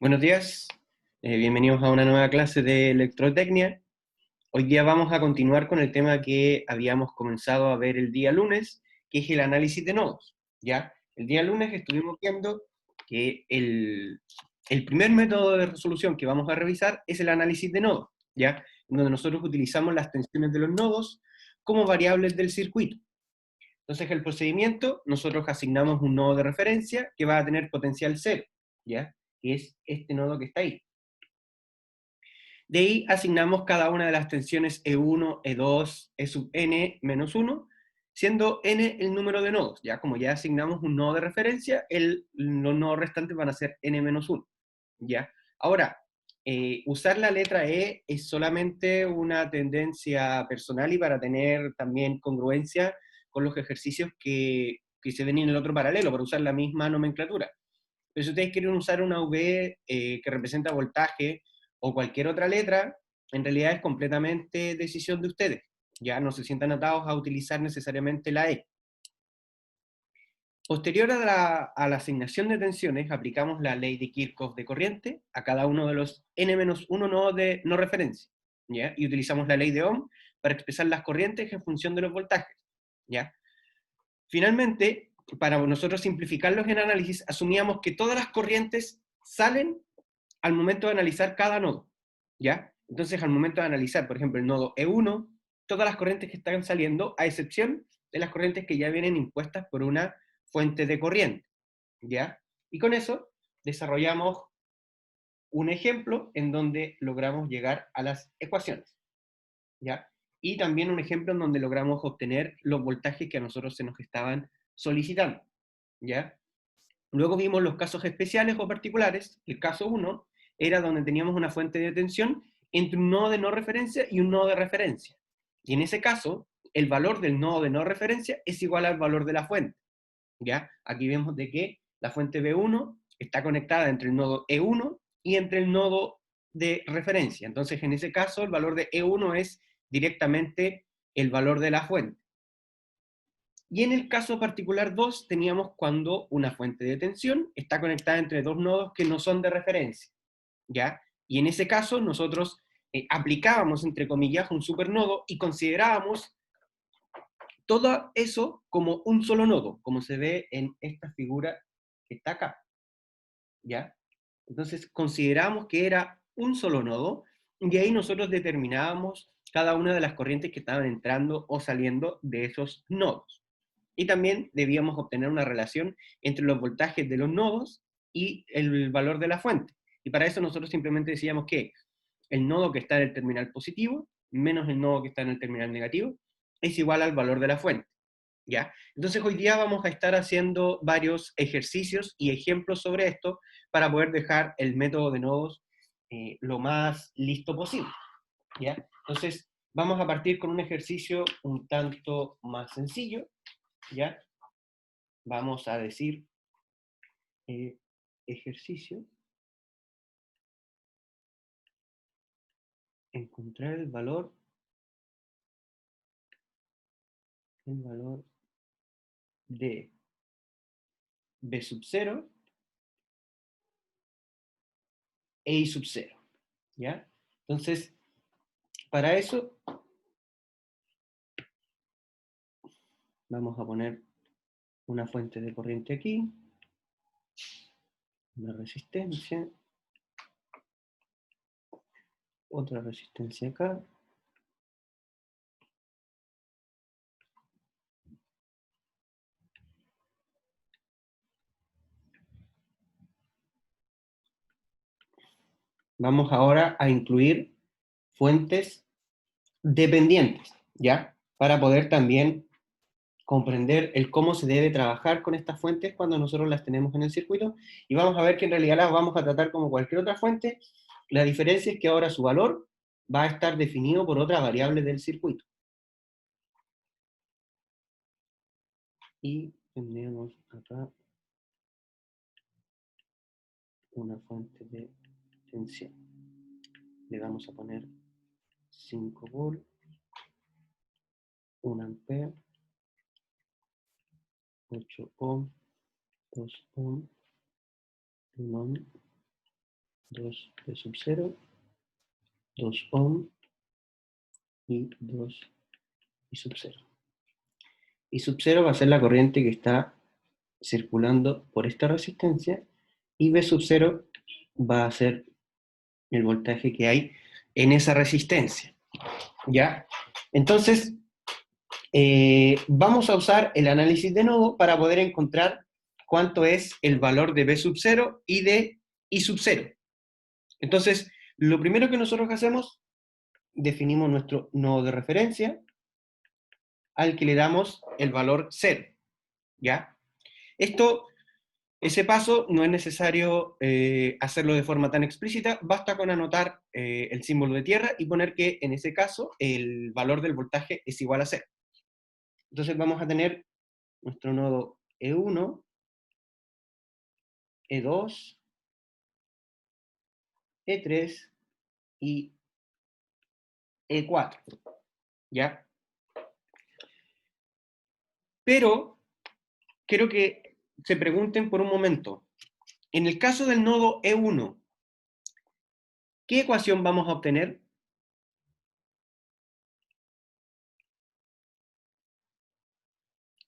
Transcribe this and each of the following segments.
Buenos días, bienvenidos a una nueva clase de electrotecnia. Hoy día vamos a continuar con el tema que habíamos comenzado a ver el día lunes, que es el análisis de nodos. ¿Ya? El día lunes estuvimos viendo que el primer método de resolución que vamos a revisar es el análisis de nodos, ¿ya? En donde nosotros utilizamos las tensiones de los nodos como variables del circuito. Entonces, el procedimiento, nosotros asignamos un nodo de referencia que va a tener potencial cero, ¿ya? Que es este nodo que está ahí. De ahí asignamos cada una de las tensiones E1, E2, E sub n menos 1, siendo n el número de nodos. Ya como ya asignamos un nodo de referencia, los nodos restantes van a ser n menos 1. ¿Ya? Ahora, usar la letra E es solamente una tendencia personal y para tener también congruencia con los ejercicios que se ven en el otro paralelo, para usar la misma nomenclatura. Pero si ustedes quieren usar una V que representa voltaje o cualquier otra letra, en realidad es completamente decisión de ustedes. Ya no se sientan atados a utilizar necesariamente la E. Posterior a la asignación de tensiones, aplicamos la ley de Kirchhoff de corriente a cada uno de los n-1 nodos de no referencia, ¿ya? Y utilizamos la ley de Ohm para expresar las corrientes en función de los voltajes, ¿ya? Finalmente, para nosotros simplificarlos en análisis, asumíamos que todas las corrientes salen al momento de analizar cada nodo, ¿ya? Entonces, al momento de analizar, por ejemplo, el nodo E1, todas las corrientes que están saliendo, a excepción de las corrientes que ya vienen impuestas por una fuente de corriente, ¿ya? Y con eso desarrollamos un ejemplo en donde logramos llegar a las ecuaciones, ¿ya? Y también un ejemplo en donde logramos obtener los voltajes que a nosotros se nos estaban solicitando, ¿ya? Luego vimos los casos especiales o particulares. El caso 1 era donde teníamos una fuente de tensión entre un nodo de no referencia y un nodo de referencia. Y en ese caso, el valor del nodo de no referencia es igual al valor de la fuente, ¿ya? Aquí vemos de que la fuente B1 está conectada entre el nodo E1 y entre el nodo de referencia. Entonces, en ese caso, el valor de E1 es directamente el valor de la fuente. Y en el caso particular 2 teníamos cuando una fuente de tensión está conectada entre dos nodos que no son de referencia, ¿ya? Y en ese caso nosotros aplicábamos, entre comillas, un supernodo y considerábamos todo eso como un solo nodo, como se ve en esta figura que está acá, ¿ya? Entonces consideramos que era un solo nodo y ahí nosotros determinábamos cada una de las corrientes que estaban entrando o saliendo de esos nodos. Y también debíamos obtener una relación entre los voltajes de los nodos y el valor de la fuente. Y para eso nosotros simplemente decíamos que el nodo que está en el terminal positivo menos el nodo que está en el terminal negativo es igual al valor de la fuente, ¿ya? Entonces hoy día vamos a estar haciendo varios ejercicios y ejemplos sobre esto para poder dejar el método de nodos lo más listo posible, ¿ya? Entonces vamos a partir con un ejercicio un tanto más sencillo, ¿ya? Vamos a decir ejercicio, encontrar el valor de B sub 0 e I sub 0, ¿ya? Entonces, para eso vamos a poner una fuente de corriente aquí, una resistencia, otra resistencia acá, vamos ahora a incluir fuentes dependientes, ¿ya? Para poder también comprender el cómo se debe trabajar con estas fuentes cuando nosotros las tenemos en el circuito, y vamos a ver que en realidad las vamos a tratar como cualquier otra fuente. La diferencia es que ahora su valor va a estar definido por otra variable del circuito. Y tendríamos acá una fuente de tensión. Le vamos a poner 5 volts, 1 ampere, 8 ohm, 2 ohm, 1 ohm 2 V sub 0, 2 ohm y 2 I sub 0. I sub 0 va a ser la corriente que está circulando por esta resistencia y V sub 0 va a ser el voltaje que hay en esa resistencia. ¿Ya? Entonces, vamos a usar el análisis de nodo para poder encontrar cuánto es el valor de V sub 0 y de I sub 0. Entonces, lo primero que nosotros hacemos, definimos nuestro nodo de referencia, al que le damos el valor 0. ¿Ya? Ese paso no es necesario hacerlo de forma tan explícita, basta con anotar el símbolo de tierra y poner que en ese caso el valor del voltaje es igual a 0. Entonces vamos a tener nuestro nodo E1, E2, E3 y E4. ¿Ya? Pero quiero que se pregunten por un momento, en el caso del nodo E1, ¿qué ecuación vamos a obtener?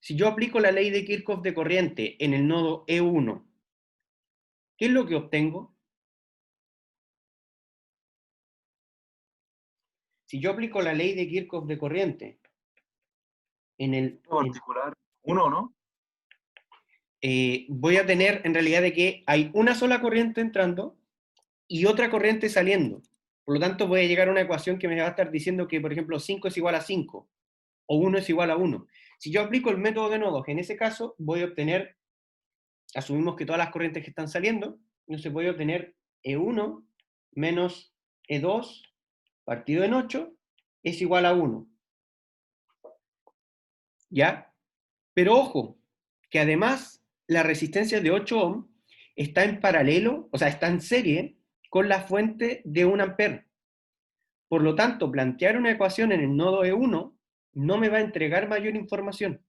Si yo aplico la ley de Kirchhoff de corriente en el nodo E1, ¿qué es lo que obtengo? Si yo aplico la ley de Kirchhoff de corriente en el... particular, uno, ¿no? voy a tener en realidad de que hay una sola corriente entrando y otra corriente saliendo. Por lo tanto, voy a llegar a una ecuación que me va a estar diciendo que, por ejemplo, 5 es igual a 5 o 1 es igual a 1. Si yo aplico el método de nodos, en ese caso voy a obtener, asumimos que todas las corrientes que están saliendo, entonces voy a obtener E1 menos E2 partido en 8 es igual a 1. ¿Ya? Pero ojo, que además la resistencia de 8 ohm está en paralelo, o sea, está en serie con la fuente de 1 ampere. Por lo tanto, plantear una ecuación en el nodo E1 no me va a entregar mayor información.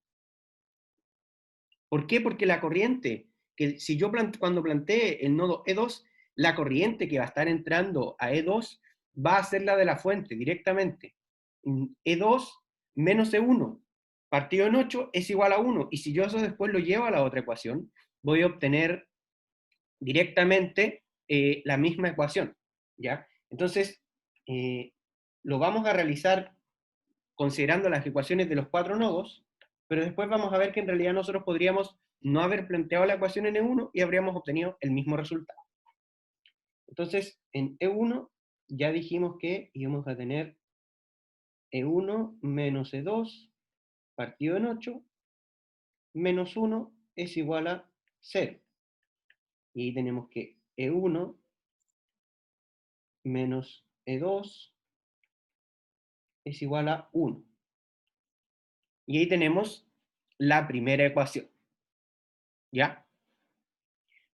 ¿Por qué? Porque la corriente, que si yo cuando plantee el nodo E2, la corriente que va a estar entrando a E2 va a ser la de la fuente directamente. E2 menos E1 partido en 8 es igual a 1. Y si yo eso después lo llevo a la otra ecuación, voy a obtener directamente la misma ecuación. ¿Ya? Entonces, lo vamos a realizar considerando las ecuaciones de los 4 nodos, pero después vamos a ver que en realidad nosotros podríamos no haber planteado la ecuación en E1 y habríamos obtenido el mismo resultado. Entonces, en E1 ya dijimos que íbamos a tener E1 menos E2 partido en 8 menos 1 es igual a 0. Y ahí tenemos que E1 menos E2 es igual a 1. Y ahí tenemos la primera ecuación. ¿Ya?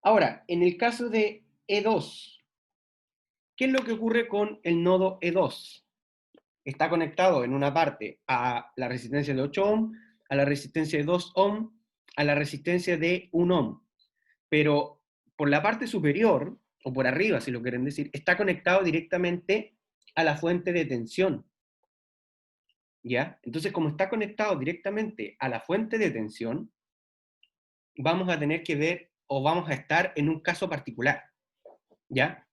Ahora, en el caso de E2, ¿qué es lo que ocurre con el nodo E2? Está conectado en una parte a la resistencia de 8 ohm, a la resistencia de 2 ohm, a la resistencia de 1 ohm. Pero por la parte superior, o por arriba si lo quieren decir, está conectado directamente a la fuente de tensión. ¿Ya? Entonces, como está conectado directamente a la fuente de tensión, vamos a tener que ver, o vamos a estar en un caso particular. ¿Ya?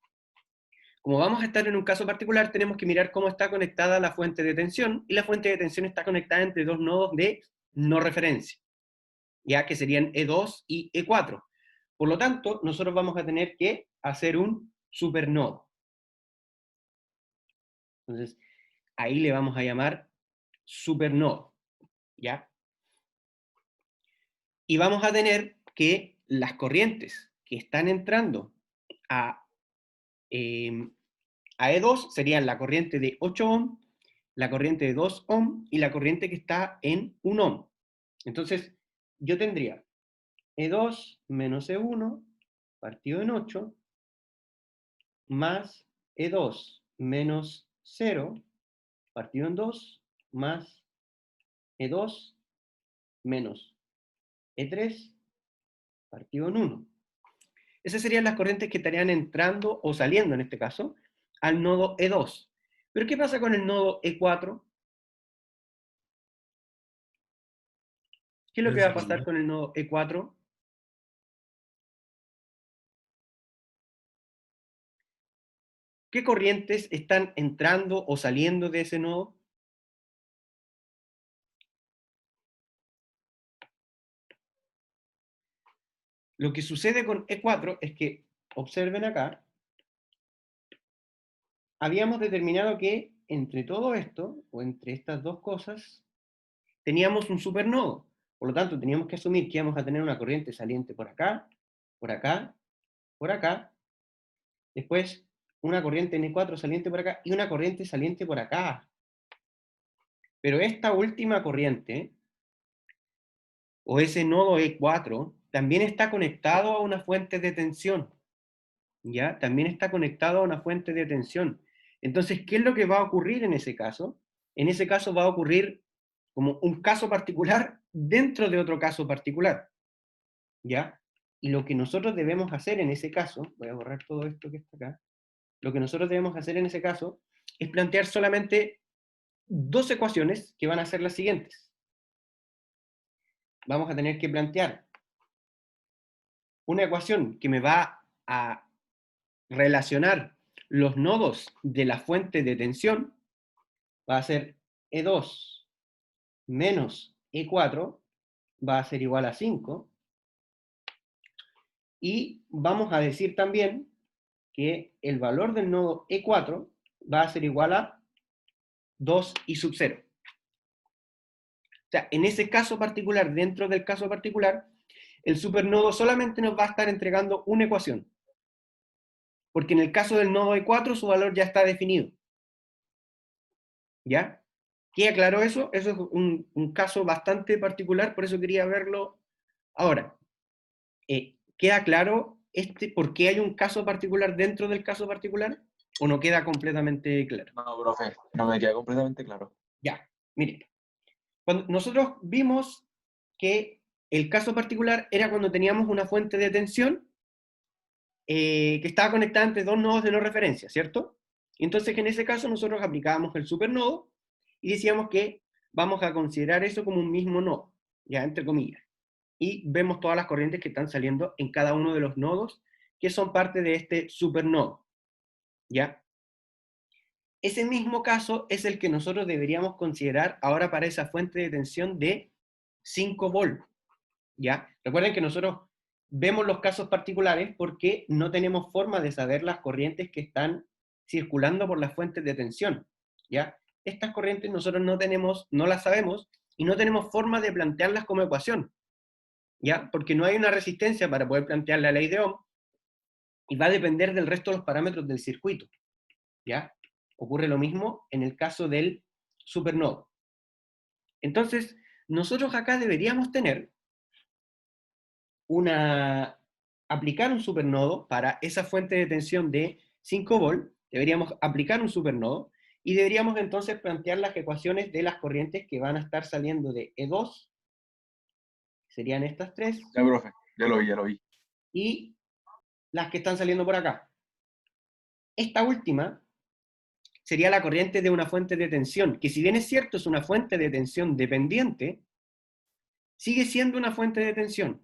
Como vamos a estar en un caso particular, tenemos que mirar cómo está conectada la fuente de tensión, y la fuente de tensión está conectada entre dos nodos de no referencia, ya que serían E2 y E4. Por lo tanto, nosotros vamos a tener que hacer un supernodo. Entonces, ahí le vamos a llamar supernodo, ¿ya? Y vamos a tener que las corrientes que están entrando a, eh, a E2 serían la corriente de 8 ohm, la corriente de 2 ohm y la corriente que está en 1 ohm. Entonces, yo tendría E2 menos E1 partido en 8 más E2 menos 0 partido en 2 más E2 menos E3 partido en 1. Esas serían las corrientes que estarían entrando o saliendo, en este caso, al nodo E2. Pero ¿qué pasa con el nodo E4? ¿Qué es lo que va a pasar con el nodo E4? ¿Qué corrientes están entrando o saliendo de ese nodo? Lo que sucede con E4 es que, observen acá, habíamos determinado que entre todo esto, o entre estas dos cosas, teníamos un supernodo. Por lo tanto, teníamos que asumir que íbamos a tener una corriente saliente por acá, por acá, por acá, después una corriente N4 saliente por acá y una corriente saliente por acá. Pero esta última corriente, o ese nodo E4, también está conectado a una fuente de tensión. ¿Ya? También está conectado a una fuente de tensión. Entonces, ¿qué es lo que va a ocurrir en ese caso? En ese caso va a ocurrir como un caso particular dentro de otro caso particular. ¿Ya? Y lo que nosotros debemos hacer en ese caso, voy a borrar todo esto que está acá, lo que nosotros debemos hacer en ese caso es plantear solamente dos ecuaciones que van a ser las siguientes. Vamos a tener que plantear una ecuación que me va a relacionar los nodos de la fuente de tensión, va a ser E2 menos E4, va a ser igual a 5, y vamos a decir también que el valor del nodo E4 va a ser igual a 2 y sub 0. O sea, en ese caso particular, dentro del caso particular, el supernodo solamente nos va a estar entregando una ecuación. Porque en el caso del nodo E4 su valor ya está definido. ¿Ya? ¿Queda claro eso? Eso es un caso bastante particular, por eso quería verlo ahora. ¿Queda claro por qué hay un caso particular dentro del caso particular? ¿O no queda completamente claro? No, profe, no me queda completamente claro. Ya, miren. Cuando nosotros vimos que el caso particular era cuando teníamos una fuente de tensión que estaba conectada entre dos nodos de no referencia, ¿cierto? Y entonces en ese caso nosotros aplicábamos el supernodo y decíamos que vamos a considerar eso como un mismo nodo, ya entre comillas. Y vemos todas las corrientes que están saliendo en cada uno de los nodos que son parte de este supernodo, ¿ya? Ese mismo caso es el que nosotros deberíamos considerar ahora para esa fuente de tensión de 5 volt, ¿ya? Recuerden que nosotros vemos los casos particulares porque no tenemos forma de saber las corrientes que están circulando por las fuentes de tensión, ¿ya? Estas corrientes nosotros no las sabemos y no tenemos forma de plantearlas como ecuación, ¿ya? Porque no hay una resistencia para poder plantear la ley de Ohm y va a depender del resto de los parámetros del circuito, ¿ya? Ocurre lo mismo en el caso del supernodo. Entonces, nosotros acá deberíamos tener aplicar un supernodo para esa fuente de tensión de 5 volt, deberíamos aplicar un supernodo y deberíamos entonces plantear las ecuaciones de las corrientes que van a estar saliendo de E2, serían estas tres, Ya, profe, ya lo vi, ya lo vi. y las que están saliendo por acá. Esta última sería la corriente de una fuente de tensión, que si bien es cierto es una fuente de tensión dependiente, sigue siendo una fuente de tensión.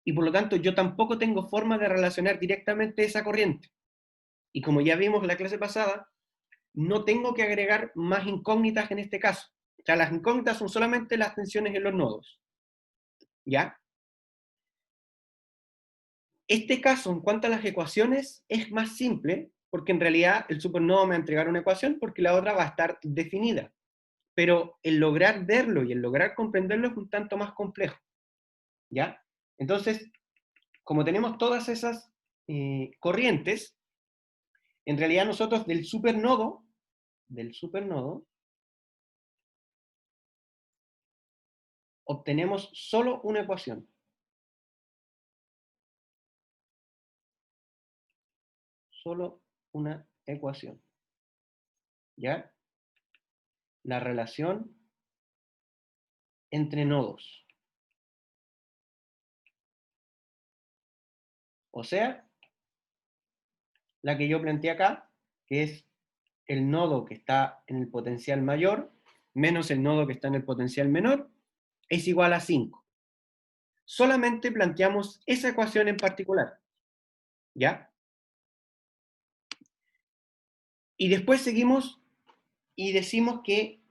Y por lo tanto yo tampoco tengo forma de relacionar directamente esa corriente. Y como ya vimos en la clase pasada, no tengo que agregar más incógnitas en este caso. O sea, las incógnitas son solamente las tensiones en los nodos. ¿Ya? Este caso, en cuanto a las ecuaciones, es más simple, porque en realidad el supernodo me va a entregar una ecuación porque la otra va a estar definida. Pero el lograr verlo y el lograr comprenderlo es un tanto más complejo. ¿Ya? Entonces, como tenemos todas esas corrientes, en realidad nosotros del supernodo, obtenemos solo una ecuación. Solo una ecuación. ¿Ya? La relación entre nodos. O sea, la que yo planteé acá, que es el nodo que está en el potencial mayor menos el nodo que está en el potencial menor, es igual a 5. Solamente planteamos esa ecuación en particular, ¿ya? Y después seguimos y decimos que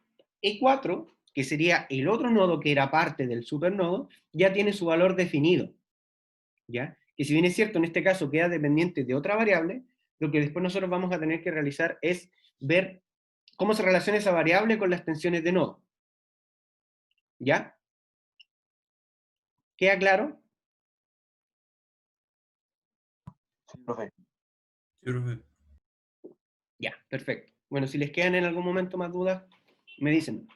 E4, que sería el otro nodo que era parte del supernodo, ya tiene su valor definido, ¿ya? Que si bien es cierto, en este caso queda dependiente de otra variable, lo que después nosotros vamos a tener que realizar es ver cómo se relaciona esa variable con las tensiones de nodo. ¿Ya? ¿Queda claro? Sí, profe. Sí, profe. Ya, perfecto. Bueno, si les quedan en algún momento más dudas, me dicen.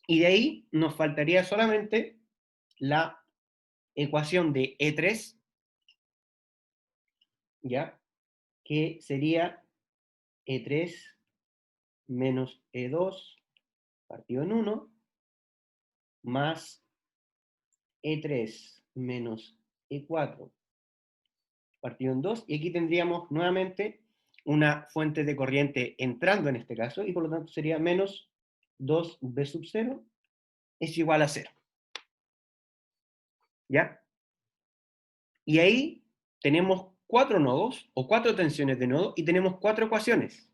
Y de ahí nos faltaría solamente la ecuación de E3, ¿ya? Que sería E3 menos E2 partido en 1, más E3 menos E4 partido en 2, y aquí tendríamos nuevamente una fuente de corriente entrando en este caso, y por lo tanto sería menos 2B sub 0 es igual a 0. ¿Ya? Y ahí tenemos 4 nodos, o 4 tensiones de nodo, y tenemos 4 ecuaciones.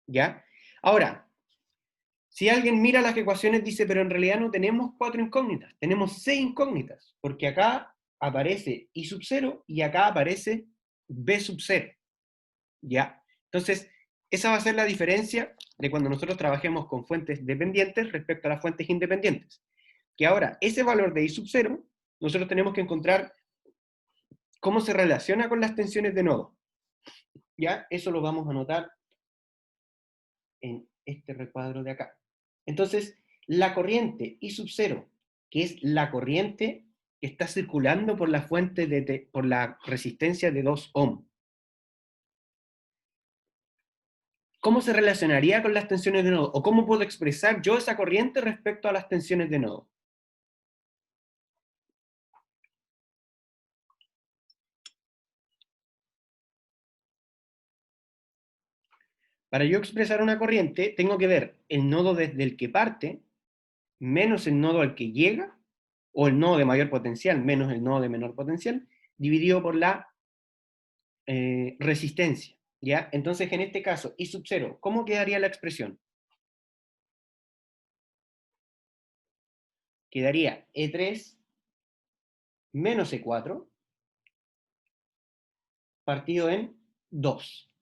¿Ya? Ahora, si alguien mira las ecuaciones, dice, pero en realidad no tenemos 4 incógnitas, tenemos 6 incógnitas, porque acá aparece I sub 0 y acá aparece B sub 0. ¿Ya? Entonces, esa va a ser la diferencia de cuando nosotros trabajemos con fuentes dependientes respecto a las fuentes independientes. Que ahora, ese valor de I sub 0, nosotros tenemos que encontrar cómo se relaciona con las tensiones de nodo. ¿Ya? Eso lo vamos a anotar en este recuadro de acá. Entonces, la corriente I sub 0, que es la corriente que está circulando por la fuente por la resistencia de 2 ohm. ¿Cómo se relacionaría con las tensiones de nodo? ¿O cómo puedo expresar yo esa corriente respecto a las tensiones de nodo? Para yo expresar una corriente, tengo que ver el nodo desde el que parte, menos el nodo al que llega, o el nodo de mayor potencial, menos el nodo de menor potencial, dividido por la resistencia. ¿Ya? Entonces, en este caso, I sub 0, ¿cómo quedaría la expresión? Quedaría E3 menos E4 partido en 2.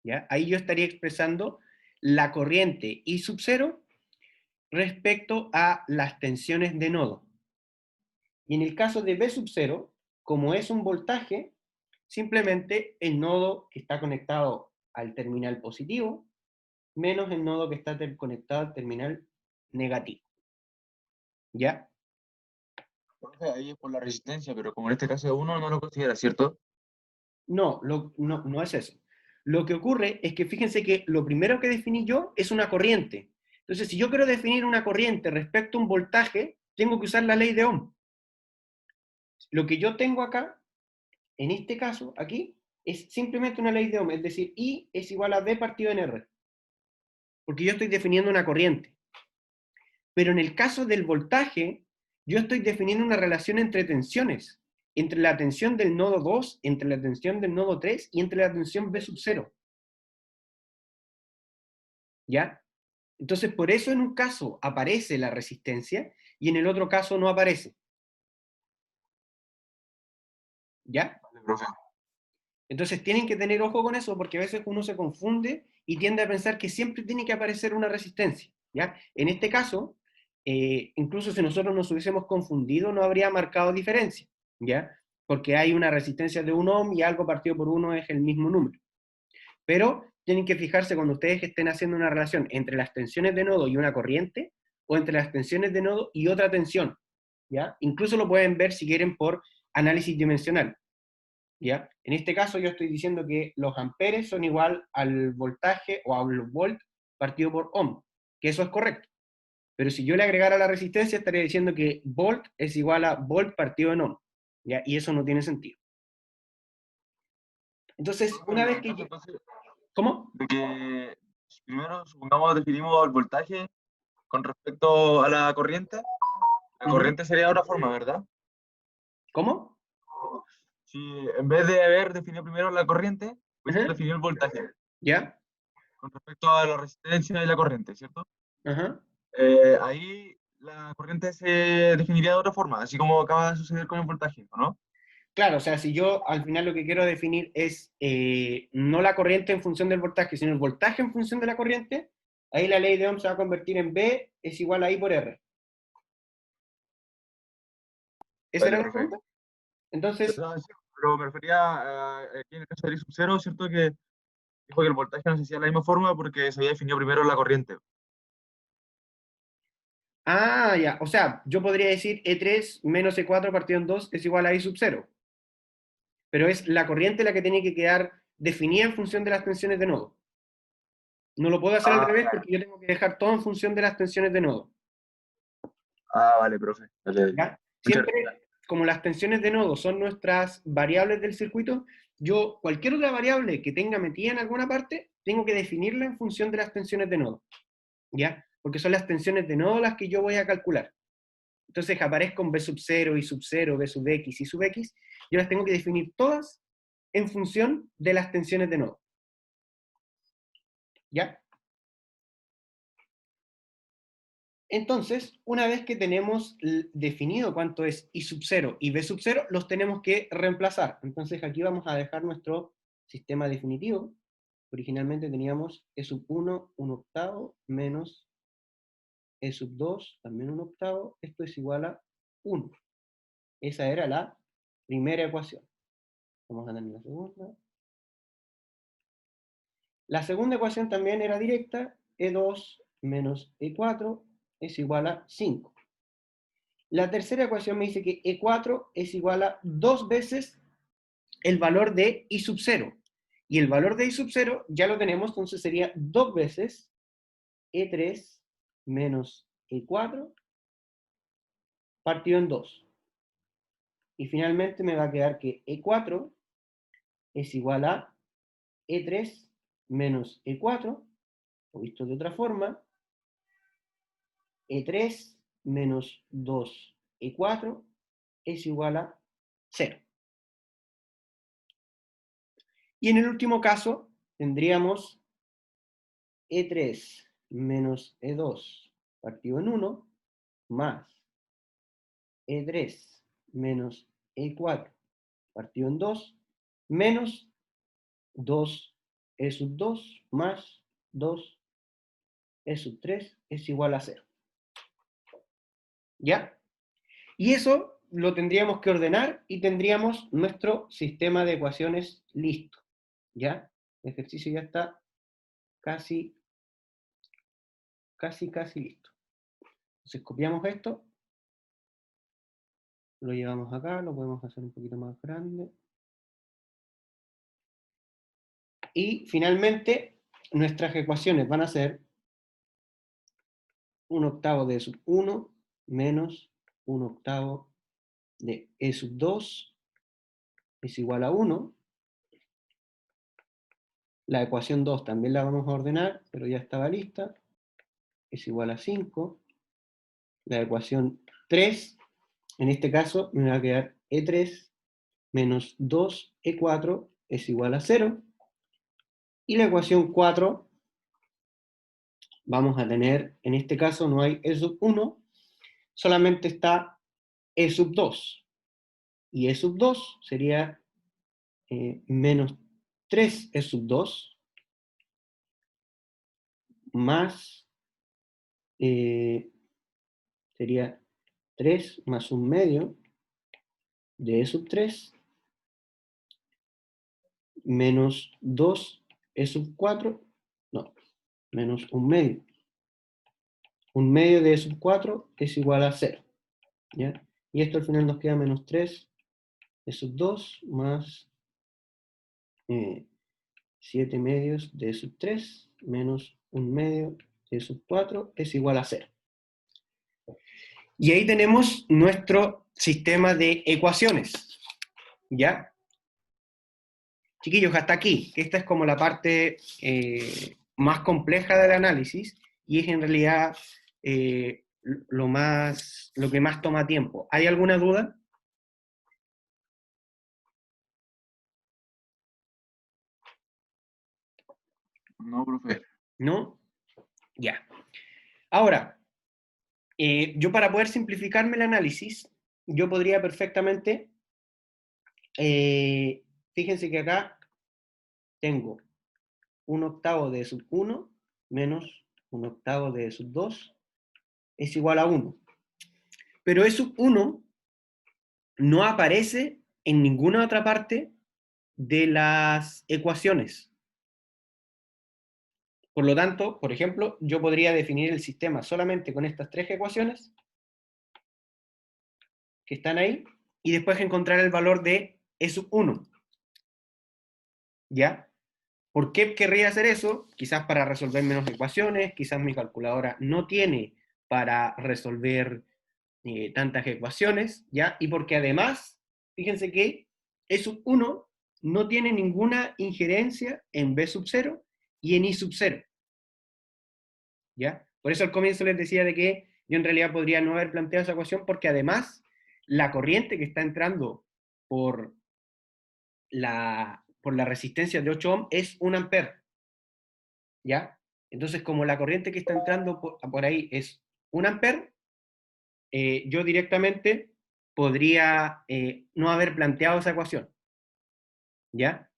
¿Ya? Ahí yo estaría expresando la corriente I sub 0 respecto a las tensiones de nodo. Y en el caso de B sub 0, como es un voltaje, simplemente el nodo que está conectado al terminal positivo menos el nodo que está conectado al terminal negativo. ¿Ya? Profe, ahí es por la resistencia, pero como en este caso uno no lo considera, ¿cierto? No, no es eso. Lo que ocurre es que fíjense que lo primero que definí yo es una corriente. Entonces, si yo quiero definir una corriente respecto a un voltaje, tengo que usar la ley de Ohm. Lo que yo tengo acá, en este caso, aquí, es simplemente una ley de Ohm, es decir, I es igual a B partido en R, porque yo estoy definiendo una corriente. Pero en el caso del voltaje, yo estoy definiendo una relación entre tensiones, entre la tensión del nodo 2, entre la tensión del nodo 3 y entre la tensión B sub 0. ¿Ya? Entonces, por eso en un caso aparece la resistencia y en el otro caso no aparece. ¿Ya? Vale, profe. Entonces tienen que tener ojo con eso porque a veces uno se confunde y tiende a pensar que siempre tiene que aparecer una resistencia. ¿Ya? En este caso, incluso si nosotros nos hubiésemos confundido, no habría marcado diferencia. ¿Ya? Porque hay una resistencia de 1 ohm y algo partido por 1 es el mismo número. Pero tienen que fijarse cuando ustedes estén haciendo una relación entre las tensiones de nodo y una corriente, o entre las tensiones de nodo y otra tensión. ¿Ya? Incluso lo pueden ver si quieren por análisis dimensional. ¿Ya? En este caso yo estoy diciendo que los amperes son igual al voltaje o al volt partido por ohm, que eso es correcto. Pero si yo le agregara la resistencia, estaría diciendo que volt es igual a volt partido en ohm. ¿ya? Y eso no tiene sentido. Entonces, una vez que... Entonces, ¿Cómo? de que primero, supongamos, definimos el voltaje con respecto a la corriente. La Ujú. corriente sería de otra forma, ¿verdad? ¿Cómo? Si en vez de haber definido primero la corriente, hubiésemos Ajá. definido el voltaje ¿Ya? con respecto a la resistencia y la corriente, ¿cierto? Ajá. Ahí la corriente se definiría de otra forma, así como acaba de suceder con el voltaje, ¿o no? Claro, o sea, si yo al final lo que quiero definir es no la corriente en función del voltaje, sino el voltaje en función de la corriente, ahí la ley de Ohm se va a convertir en B es igual a I por R. ¿Esa Vale, era la profe. pregunta? Entonces, Sí, pero me refería aquí en el caso del I sub 0, ¿cierto? Que dijo que el voltaje no se hacía de la misma forma porque se había definido primero la corriente. ya, o sea, yo podría decir E3 menos E4 partido en 2 es igual a I sub 0, pero es la corriente la que tiene que quedar definida en función de las tensiones de nodo. No lo puedo hacer al revés Ah, porque yo tengo que dejar todo en función de las tensiones de nodo. vale, profe. Vale. ¿Ya? Muchas Siempre, gracias. como las tensiones de nodo son nuestras variables del circuito, yo cualquier otra variable que tenga metida en alguna parte, tengo que definirla en función de las tensiones de nodo, ¿ya? Porque son las tensiones de nodo las que yo voy a calcular. Entonces aparezco en B sub 0, I sub 0, B sub X, Y sub X, yo las tengo que definir todas en función de las tensiones de nodo, ¿ya? Entonces, una vez que tenemos definido cuánto es I sub 0 y B sub 0, los tenemos que reemplazar. Entonces aquí vamos a dejar nuestro sistema definitivo. Originalmente teníamos E sub 1, 1 octavo, menos E sub 2, también 1 octavo. Esto es igual a 1. Esa era la primera ecuación. Vamos a tener la segunda. La segunda ecuación también era directa. E2 menos E4 es igual a 5. La tercera ecuación me dice que E4 es igual a 2 veces el valor de I sub 0. Y el valor de I sub 0 ya lo tenemos, entonces sería 2 veces E3 menos E4 partido en 2. Y finalmente me va a quedar que E4 es igual a E3 menos E4, o visto de otra forma, E3 menos 2E4 es igual a 0. Y en el último caso tendríamos E3 menos E2 partido en 1 más E3 menos E4 partido en 2 menos 2E sub 2 más 2E sub 3 es igual a 0. ¿Ya? Y eso lo tendríamos que ordenar y tendríamos nuestro sistema de ecuaciones listo. ¿Ya? El ejercicio ya está casi listo. Entonces copiamos esto, lo llevamos acá, lo podemos hacer un poquito más grande. Y finalmente, nuestras ecuaciones van a ser 1 octavo de E sub 1 menos 1 octavo de E sub 2 es igual a 1. La ecuación 2 también la vamos a ordenar, pero ya estaba lista. Es igual a 5. La ecuación 3, en este caso, me va a quedar E3 menos 2E4 es igual a 0. Y la ecuación 4, vamos a tener, en este caso no hay E sub 1, solamente está E sub 2. Y E sub 2 sería menos 3E sub 2 más, sería 3 más un medio de E sub 3 menos 2E sub 4, no, menos un medio. Un medio de E sub 4 es igual a 0. ¿Ya? Y esto al final nos queda menos 3E sub 2 más 7 medios de E sub 3 menos un medio de E sub 4 es igual a 0. Y ahí tenemos nuestro sistema de ecuaciones. ¿Ya? Chiquillos, hasta aquí, que esta es como la parte más compleja del análisis, y es en realidad lo que más toma tiempo. ¿Hay alguna duda? No, profe. ¿No? Ya. Ahora, yo para poder simplificarme el análisis, yo podría perfectamente, fíjense que acá tengo 1/8 de sub 1 menos 1/8 de sub 2 es igual a 1. Pero E sub 1 no aparece en ninguna otra parte de las ecuaciones. Por lo tanto, por ejemplo, yo podría definir el sistema solamente con estas tres ecuaciones que están ahí, y después encontrar el valor de E sub 1. ¿Ya? ¿Por qué querría hacer eso? Quizás para resolver menos ecuaciones, quizás mi calculadora no tiene para resolver tantas ecuaciones, ¿ya? Y porque además, fíjense que E sub 1 no tiene ninguna injerencia en B sub 0 y en I sub 0, ¿ya? Por eso al comienzo les decía de que yo en realidad podría no haber planteado esa ecuación, porque además la corriente que está entrando por la resistencia de 8 ohm es 1 ampere, ¿ya? Entonces, como la corriente que está entrando por ahí es 1 ampere, yo directamente podría no haber planteado esa ecuación, ¿ya?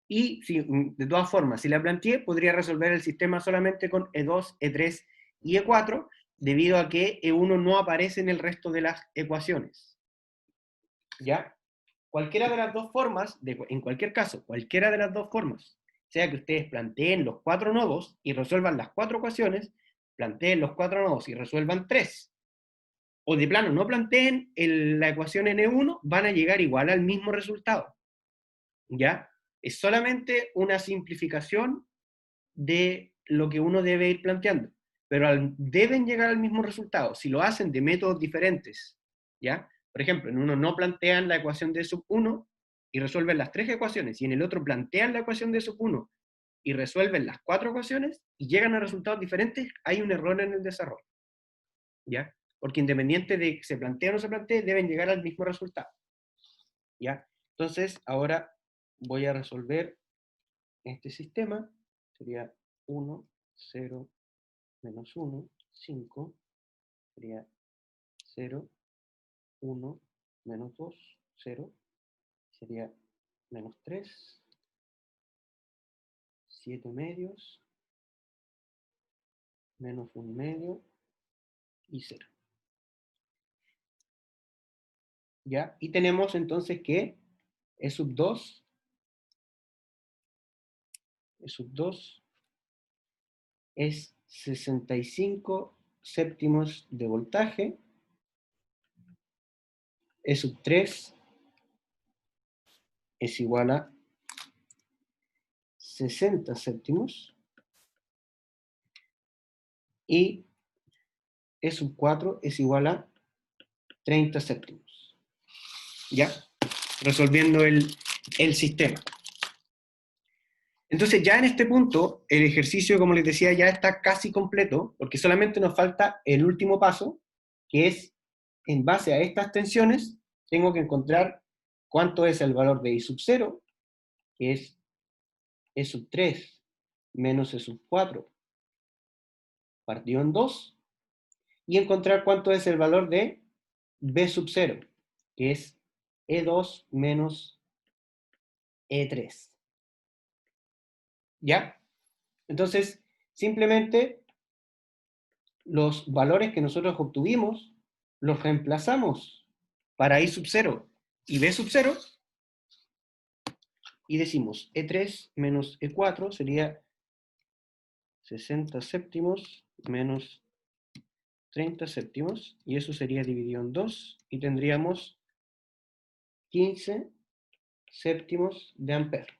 Y si, de todas formas, si la planteé, podría resolver el sistema solamente con E2, E3 y E4, debido a que E1 no aparece en el resto de las ecuaciones, ¿ya? Cualquiera de las dos formas, en cualquier caso, cualquiera de las dos formas, sea que ustedes planteen los 4 nodos y resuelvan las 4 ecuaciones, planteen los 4 nodos y resuelvan 3, o de plano no planteen la ecuación N1, van a llegar igual al mismo resultado, ¿ya? Es solamente una simplificación de lo que uno debe ir planteando, pero deben llegar al mismo resultado. Si lo hacen de métodos diferentes, ¿ya? Por ejemplo, en uno no plantean la ecuación de sub 1 y resuelven las 3 ecuaciones, y en el otro plantean la ecuación de sub 1 y resuelven las 4 ecuaciones y llegan a resultados diferentes, hay un error en el desarrollo, ¿ya? Porque independiente de que se plantee o no se plantee, deben llegar al mismo resultado, ¿ya? Entonces, ahora voy a resolver este sistema. Sería 1, 0, menos 1, 5, sería 0, 1, menos 2, 0, sería menos 3, 7 medios, menos 1 medio y 0. ¿Ya? Y tenemos entonces que E sub 2, E sub 2 es 65 séptimos de voltaje, E sub 3 es igual a 60 séptimos, y E sub 4 es igual a 30 séptimos. ¿Ya? Resolviendo el sistema. Entonces ya en este punto, el ejercicio, como les decía, ya está casi completo, porque solamente nos falta el último paso, que es, en base a estas tensiones, tengo que encontrar cuánto es el valor de I sub 0, que es E sub 3 menos E sub 4 partido en 2, y encontrar cuánto es el valor de B sub 0, que es E2 menos E3. ¿Ya? Entonces, simplemente los valores que nosotros obtuvimos los reemplazamos para I sub 0 y B sub 0, y decimos E3 menos E4 sería 60 séptimos menos 30 séptimos, y eso sería dividido en 2, y tendríamos 15 séptimos de ampere,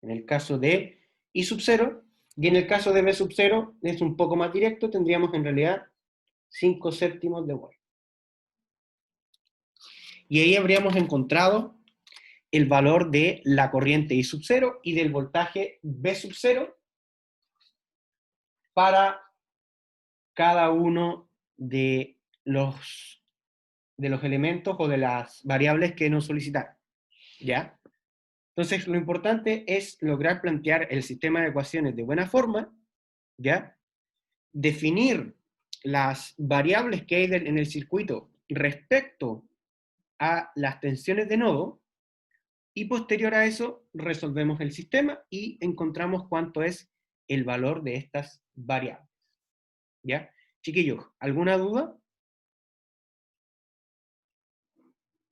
en el caso de I sub 0, y en el caso de B sub 0 es un poco más directo, tendríamos en realidad 5 séptimos de volt. Y ahí habríamos encontrado el valor de la corriente I sub 0 y del voltaje B sub 0 para cada uno de los elementos o de las variables que nos solicitaron, ¿ya? Entonces, lo importante es lograr plantear el sistema de ecuaciones de buena forma, ¿ya? Definir las variables que hay en el circuito respecto a las tensiones de nodo, y posterior a eso resolvemos el sistema y encontramos cuánto es el valor de estas variables, ¿ya? Chiquillos, ¿alguna duda?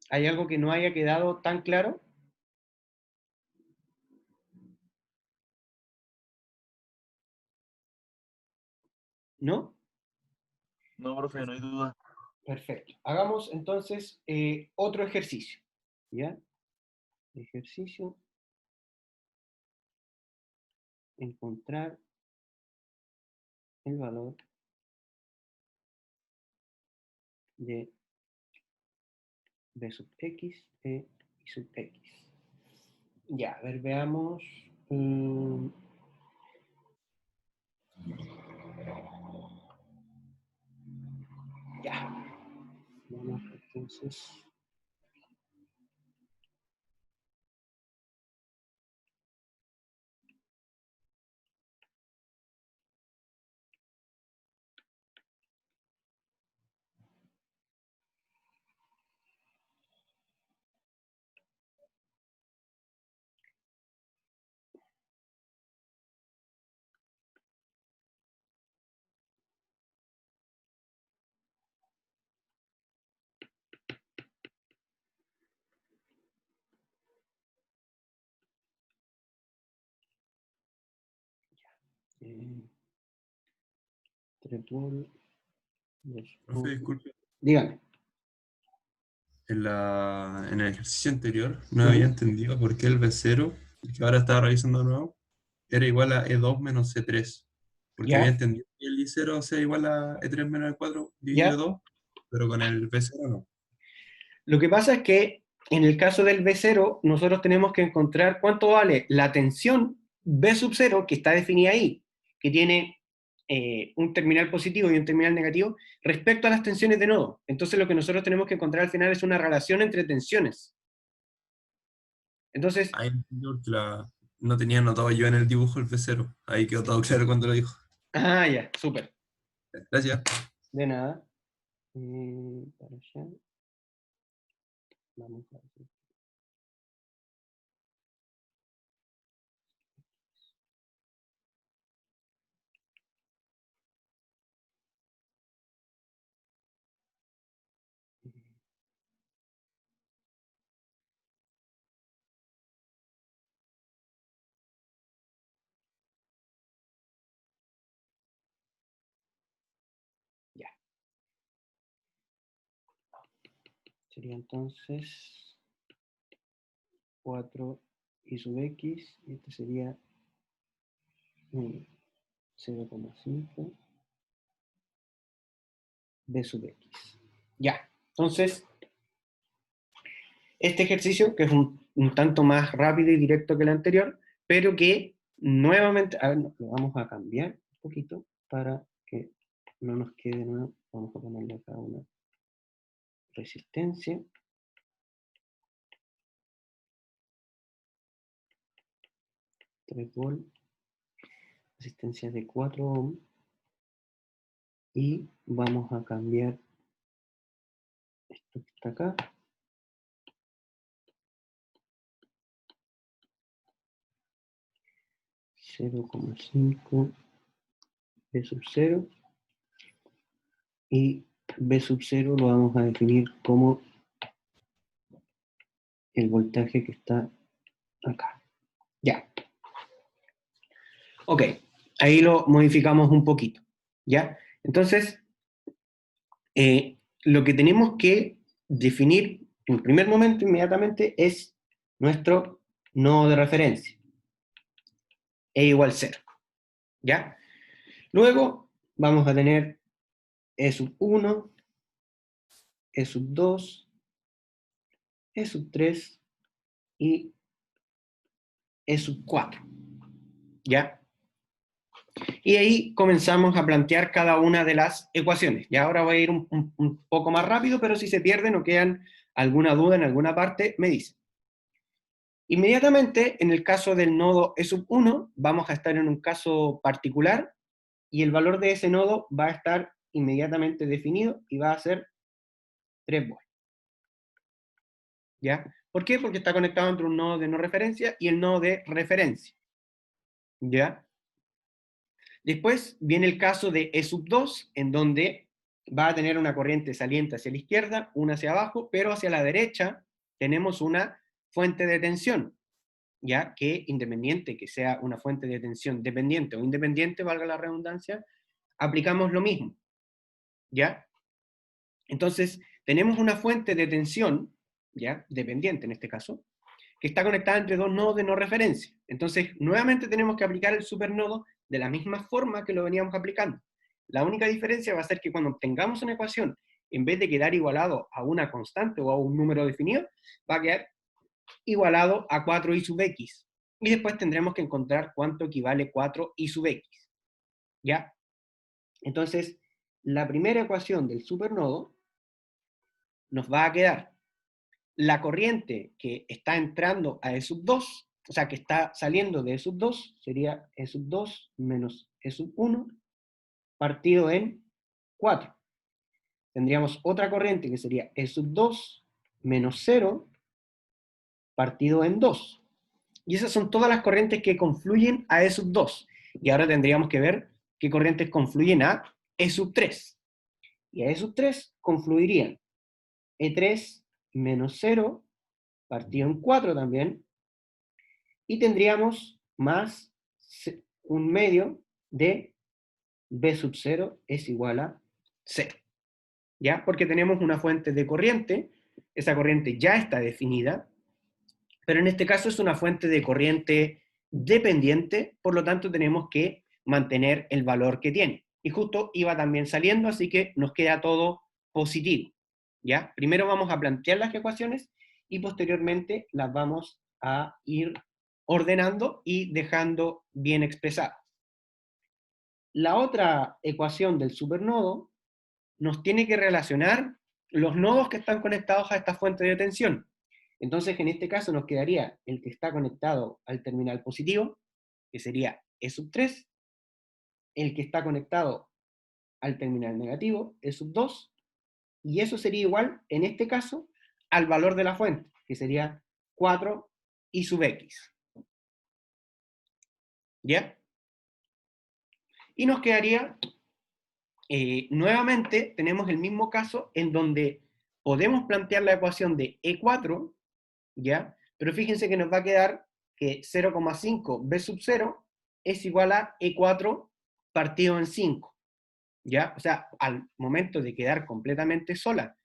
¿Hay algo que no haya quedado tan claro? ¿No? No, profe, no hay duda. Perfecto. Hagamos entonces otro ejercicio, ¿ya? Ejercicio, encontrar el valor de B sub x e y sub x. Ya, a ver, veamos. Ya. Vamos entonces. Eh, 3 volt, 2 Profe, disculpe. Dígame. En el ejercicio anterior no Ujú. había entendido por qué el B0, que ahora estaba revisando de nuevo, era igual a E2 menos C3. Porque había Ya, entendido que el I0 sea igual a E3 menos E4 dividido ya. 2, pero con el B0 no. Lo que pasa es que en el caso del B0, nosotros tenemos que encontrar cuánto vale la tensión B sub 0, que está definida ahí, que tiene un terminal positivo y un terminal negativo, respecto a las tensiones de nodo. Entonces lo que nosotros tenemos que encontrar al final es una relación entre tensiones. Entonces, Ahí entendí porque no tenía anotado yo en el dibujo el B0. Ahí quedó todo claro cuando lo dijo. ya, súper. Gracias. De nada. Para allá. Vamos a ver. Ya. Sería entonces 4 y sub x, y este sería 0,5 B sub x. Ya, entonces, este ejercicio, que es un tanto más rápido y directo que el anterior, pero que nuevamente, a ver, lo vamos a cambiar un poquito para que no nos quede nuevo. Vamos a ponerle acá una resistencia. 3 volt, resistencia de 4 ohm, y vamos a cambiar esto que está acá. (0,5 B sub 0) y B sub 0 lo vamos a definir como el voltaje que está acá. Ya. Ok, ahí lo modificamos un poquito. ¿Ya? Entonces, lo que tenemos que definir en primer momento inmediatamente es nuestro nodo de referencia. E igual 0. ¿Ya? Luego vamos a tener E sub 1, E sub 2, E sub 3 y E sub 4. ¿Ya? Y ahí comenzamos a plantear cada una de las ecuaciones. Ya ahora voy a ir un poco más rápido, pero si se pierden o quedan alguna duda en alguna parte, me dicen. Inmediatamente, en el caso del nodo E sub 1, vamos a estar en un caso particular, y el valor de ese nodo va a estar inmediatamente definido y va a ser 3 volts. ¿Ya? ¿Por qué? Porque está conectado entre un nodo de no referencia y el nodo de referencia. ¿Ya? Después viene el caso de E sub 2, en donde va a tener una corriente saliente hacia la izquierda, una hacia abajo, pero hacia la derecha tenemos una fuente de tensión, ya que independiente que sea una fuente de tensión dependiente o independiente, valga la redundancia, aplicamos lo mismo, ¿ya? Entonces, tenemos una fuente de tensión, ¿ya? Dependiente en este caso, que está conectada entre dos nodos de no referencia. Entonces, nuevamente tenemos que aplicar el supernodo de la misma forma que lo veníamos aplicando. La única diferencia va a ser que cuando obtengamos una ecuación, en vez de quedar igualado a una constante o a un número definido, va a quedar igualado a 4i sub x. Y después tendremos que encontrar cuánto equivale 4i sub x. ¿Ya? Entonces, la primera ecuación del supernodo nos va a quedar la corriente que está entrando a E sub 2, o sea, que está saliendo de E sub 2, sería E sub 2 menos E sub 1, partido en 4. Tendríamos otra corriente que sería E sub 2 menos 0, partido en 2. Y esas son todas las corrientes que confluyen a E sub 2. Y ahora tendríamos que ver qué corrientes confluyen a E sub 3. Y a E sub 3 confluirían E3 menos 0, partido en 4 también, y tendríamos más un medio de B sub 0 es igual a 0. ¿Ya? Porque tenemos una fuente de corriente, esa corriente ya está definida, pero en este caso es una fuente de corriente dependiente, por lo tanto tenemos que mantener el valor que tiene. Y justo iba también saliendo, así que nos queda todo positivo. ¿Ya? Primero vamos a plantear las ecuaciones y posteriormente las vamos a ir ordenando y dejando bien expresadas. La otra ecuación del supernodo nos tiene que relacionar los nodos que están conectados a esta fuente de tensión. Entonces, en este caso nos quedaría el que está conectado al terminal positivo, que sería E sub 3, el que está conectado al terminal negativo, E sub 2, y eso sería igual, en este caso, al valor de la fuente, que sería 4i sub x. ¿Ya? Y nos quedaría, nuevamente, tenemos el mismo caso en donde podemos plantear la ecuación de E4, ¿ya? Pero fíjense que nos va a quedar que 0,5 b sub 0 es igual a E4 partido en 5, ¿ya? O sea, al momento de quedar completamente sola,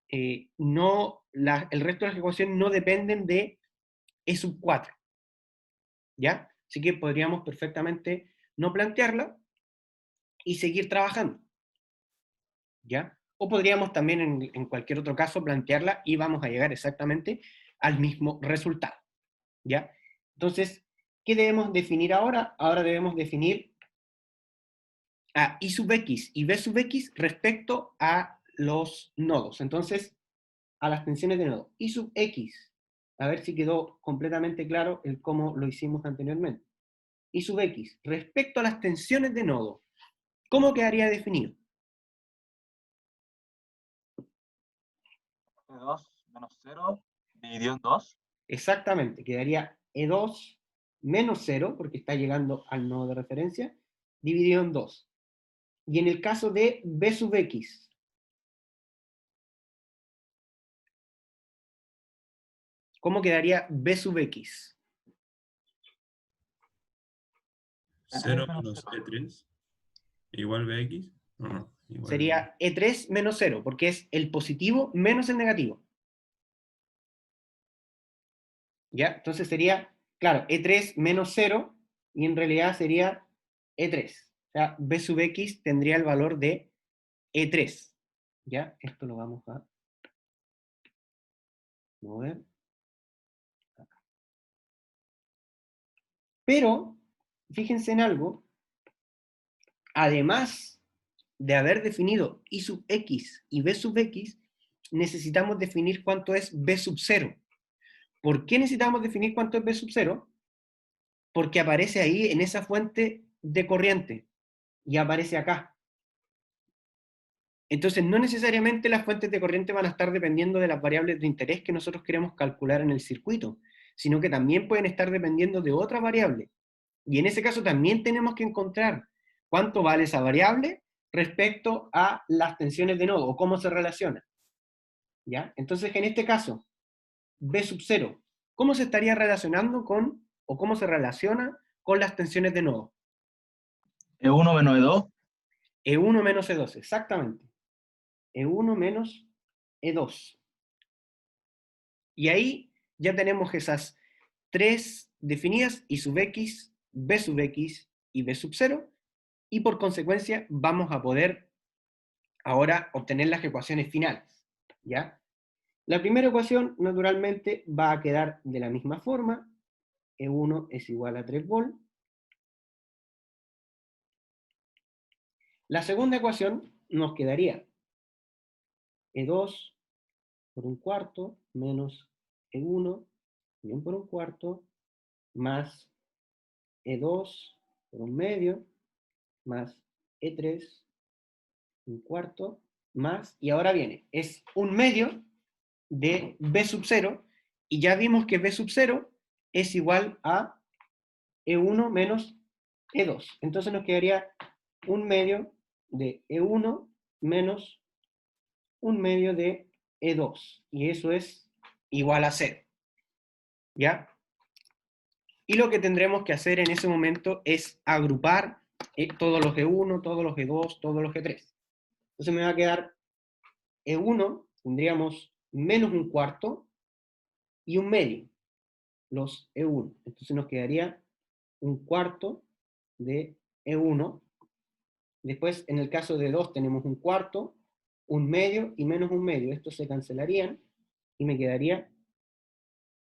el resto de las ecuaciones no dependen de E sub 4, ¿ya? Así que podríamos perfectamente no plantearla y seguir trabajando, ¿ya? O podríamos también en cualquier otro caso plantearla y vamos a llegar exactamente al mismo resultado, ¿ya? Entonces, ¿qué debemos definir ahora? Ahora debemos definir a I sub x y B sub x respecto a los nodos. Entonces, a las tensiones de nodo. I sub x, a ver si quedó completamente claro el cómo lo hicimos anteriormente. I sub x respecto a las tensiones de nodo, ¿cómo quedaría definido? E2 menos 0 dividido en 2. Exactamente, quedaría E2 menos 0, porque está llegando al nodo de referencia, dividido en 2. Y en el caso de B sub x, ¿cómo quedaría B sub x? 0 menos E3 igual BX. No, igual. Sería E3 menos 0, porque es el positivo menos el negativo. ¿Ya? Entonces sería, claro, E3 menos 0, y en realidad sería E3. O sea, B sub x tendría el valor de E3. ¿Ya? Esto lo vamos a mover acá. Pero, fíjense en algo, además de haber definido y sub x y b sub x, necesitamos definir cuánto es b sub 0. ¿Por qué necesitamos definir cuánto es b sub 0? Porque aparece ahí en esa fuente de corriente y aparece acá. Entonces, no necesariamente las fuentes de corriente van a estar dependiendo de las variables de interés que nosotros queremos calcular en el circuito, sino que también pueden estar dependiendo de otra variable. Y en ese caso también tenemos que encontrar cuánto vale esa variable respecto a las tensiones de nodo, o cómo se relaciona. ¿Ya? Entonces, en este caso, B sub 0, ¿cómo se estaría relacionando con, o cómo se relaciona con las tensiones de nodo? E1 menos E2. E1 menos E2, exactamente. E1 menos E2. Y ahí ya tenemos esas tres definidas, I sub x, B sub x y B sub 0, y por consecuencia vamos a poder ahora obtener las ecuaciones finales, ¿ya? La primera ecuación, naturalmente, va a quedar de la misma forma. E1 es igual a 3 volt. La segunda ecuación nos quedaría E2 por un cuarto menos E1 también por un cuarto más E2 por un medio más E3 un cuarto más, y ahora viene, es un medio de B sub 0, y ya vimos que B sub 0 es igual a E1 menos E2. Entonces nos quedaría un medio de E1 menos un medio de E2. Y eso es igual a 0. ¿Ya? Y lo que tendremos que hacer en ese momento es agrupar todos los E1, todos los E2, todos los E3. Entonces me va a quedar E1, tendríamos menos un cuarto y un medio, los E1. Entonces nos quedaría un cuarto de E1. Después, en el caso de 2, tenemos un cuarto, un medio y menos un medio. Estos se cancelarían y me quedaría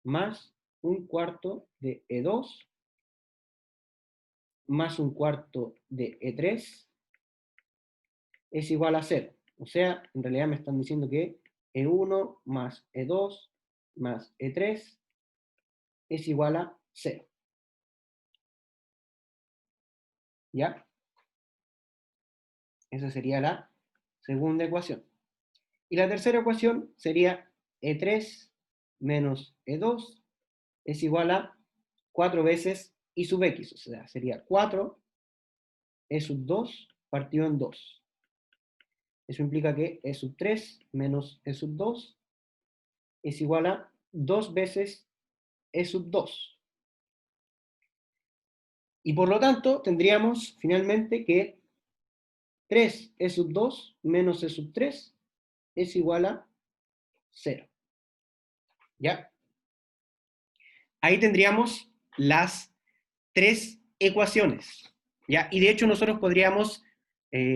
más un cuarto de E2 más un cuarto de E3 es igual a 0. O sea, en realidad me están diciendo que E1 más E2 más E3 es igual a 0. ¿Ya? Esa sería la segunda ecuación. Y la tercera ecuación sería E3 menos E2 es igual a 4 veces I sub X. O sea, sería 4 E sub 2 partido en 2. Eso implica que E sub 3 menos E sub 2 es igual a 2 veces E sub 2. Y por lo tanto, tendríamos finalmente que 3 E sub 2 menos E sub 3 es igual a 0. ¿Ya? Ahí tendríamos las tres ecuaciones. ¿Ya? Y de hecho nosotros podríamos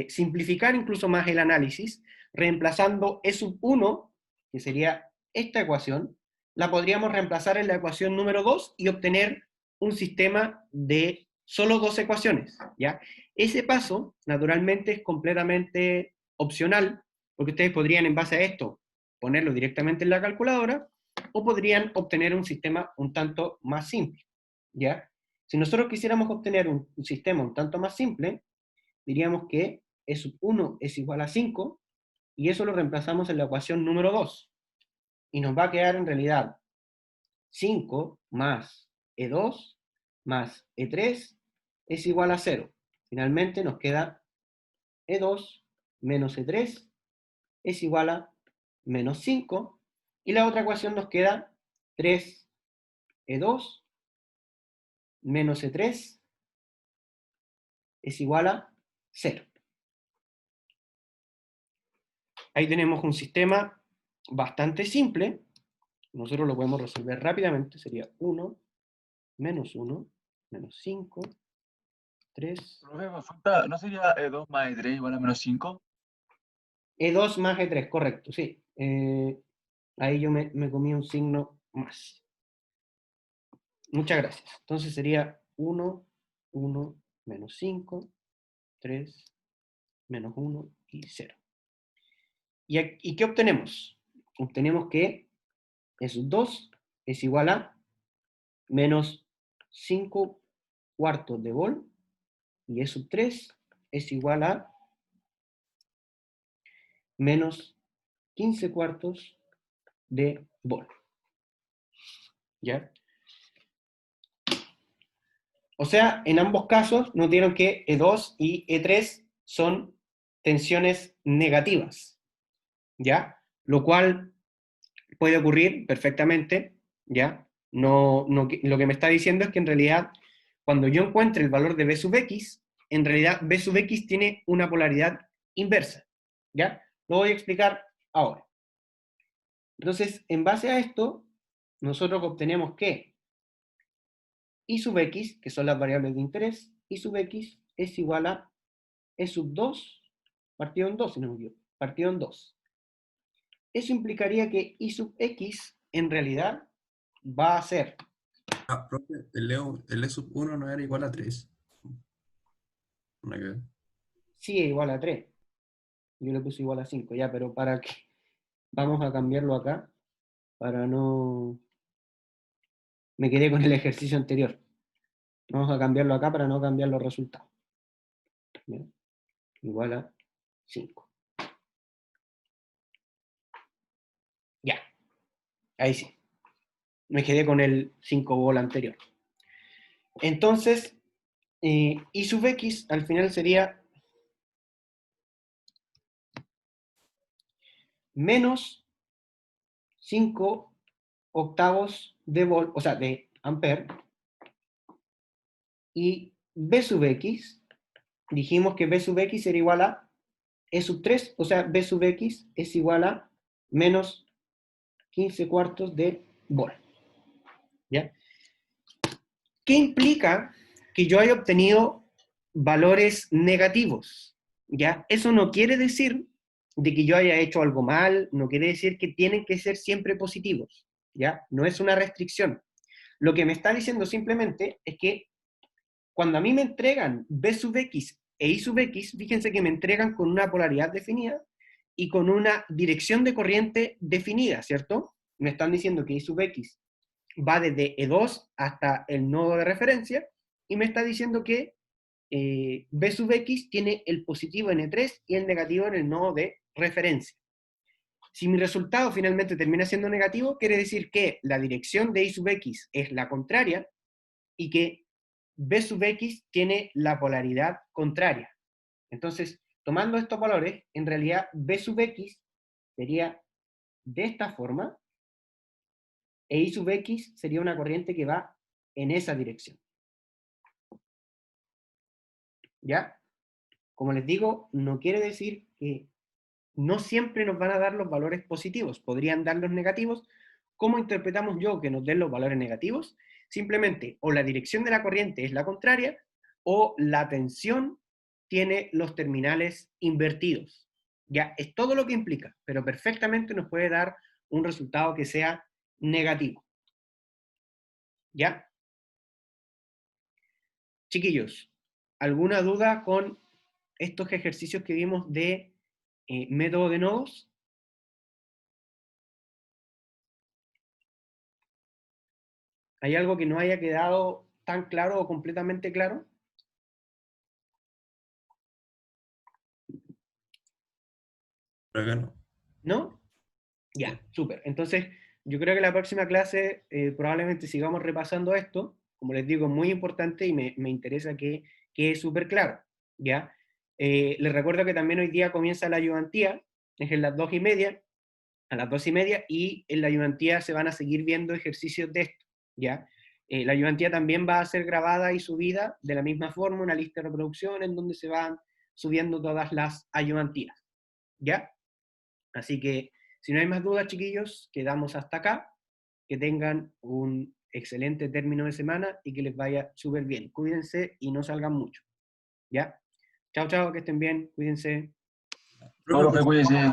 simplificar incluso más el análisis, reemplazando E sub 1, que sería esta ecuación, la podríamos reemplazar en la ecuación número 2 y obtener un sistema de solo dos ecuaciones. ¿Ya? Ese paso, naturalmente, es completamente opcional, porque ustedes podrían, en base a esto, ponerlo directamente en la calculadora, o podrían obtener un sistema un tanto más simple. ¿Ya? Si nosotros quisiéramos obtener un sistema un tanto más simple, diríamos que E sub 1 es igual a 5, y eso lo reemplazamos en la ecuación número 2. Y nos va a quedar en realidad 5 más E2 más E3 es igual a 0. Finalmente nos queda E2 menos E3 es igual a menos 5. Y la otra ecuación nos queda 3E2 menos E3 es igual a 0. Ahí tenemos un sistema bastante simple. Nosotros lo podemos resolver rápidamente. Sería 1, menos 1, menos 5, 3. Profe, consulta, ¿no sería E2 más E3 igual a menos 5? E2 más E3, correcto, sí. Ahí yo me comí un signo más. Muchas gracias. Entonces sería 1, 1, menos 5, 3, menos 1 y 0. ¿Y qué obtenemos? Obtenemos que esos 2 es igual a menos 5 cuartos de vol, y E sub 3 es igual a menos 15 cuartos de vol. ¿Ya? O sea, en ambos casos nos dieron que E2 y E3 son tensiones negativas, ¿ya? Lo cual puede ocurrir perfectamente, ¿ya? Lo que me está diciendo es que en realidad, cuando yo encuentre el valor de B sub X, en realidad B sub X tiene una polaridad inversa, ¿ya? Lo voy a explicar ahora. Entonces, en base a esto, nosotros obtenemos que I sub X, que son las variables de interés, I sub X es igual a E sub 2 partido en 2, si no me equivoco, partido en 2. Eso implicaría que I sub X en realidad va a ser... Ah, profe, el E sub 1 no era igual a 3. Nada que ver. Sí, es igual a 3. Yo le puse igual a 5, ya, pero para que... Vamos a cambiarlo acá, para no... Me quedé con el ejercicio anterior. Vamos a cambiarlo acá para no cambiar los resultados. ¿Ya? Igual a 5. Ya, ahí sí. Me quedé con el 5 vol anterior. Entonces, I sub X al final sería menos 5 octavos de volt, o sea, de ampere, y B sub X, dijimos que B sub X era igual a E sub 3, o sea, B sub X es igual a menos 15 cuartos de volt. ¿Ya? ¿Qué implica que yo haya obtenido valores negativos? ¿Ya? Eso no quiere decir de que yo haya hecho algo mal, no quiere decir que tienen que ser siempre positivos, ¿ya? No es una restricción. Lo que me está diciendo simplemente es que cuando a mí me entregan B sub X e I sub X, fíjense que me entregan con una polaridad definida y con una dirección de corriente definida, ¿cierto? Me están diciendo que I sub X va desde E2 hasta el nodo de referencia, y me está diciendo que B sub X tiene el positivo en E3 y el negativo en el nodo de referencia. Si mi resultado finalmente termina siendo negativo, quiere decir que la dirección de I sub X es la contraria y que B sub X tiene la polaridad contraria. Entonces, tomando estos valores, en realidad B sub X sería de esta forma, e I sub X sería una corriente que va en esa dirección. ¿Ya? Como les digo, no quiere decir que no siempre nos van a dar los valores positivos, podrían dar los negativos. ¿Cómo interpretamos yo que nos den los valores negativos? Simplemente, o la dirección de la corriente es la contraria, o la tensión tiene los terminales invertidos. Ya, es todo lo que implica, pero perfectamente nos puede dar un resultado que sea negativo. ¿Ya? Chiquillos, ¿alguna duda con estos ejercicios que vimos de método de nodos? ¿Hay algo que no haya quedado tan claro o completamente claro? Por acá no. ¿No? Ya, súper. Entonces, yo creo que la próxima clase probablemente sigamos repasando esto. Como les digo, es muy importante y me interesa que quede súper claro. ¿Ya? Les recuerdo que también hoy día comienza la ayudantía, es en las 2:30, a las 2:30, y en la ayudantía se van a seguir viendo ejercicios de esto. ¿Ya? La ayudantía también va a ser grabada y subida de la misma forma, una lista de reproducción en donde se van subiendo todas las ayudantías. ¿Ya? Así que, si no hay más dudas, chiquillos, quedamos hasta acá. Que tengan un excelente término de semana y que les vaya súper bien. Cuídense y no salgan mucho. ¿Ya? Chao, chao, que estén bien. Cuídense. Profe, Profe, cuídese.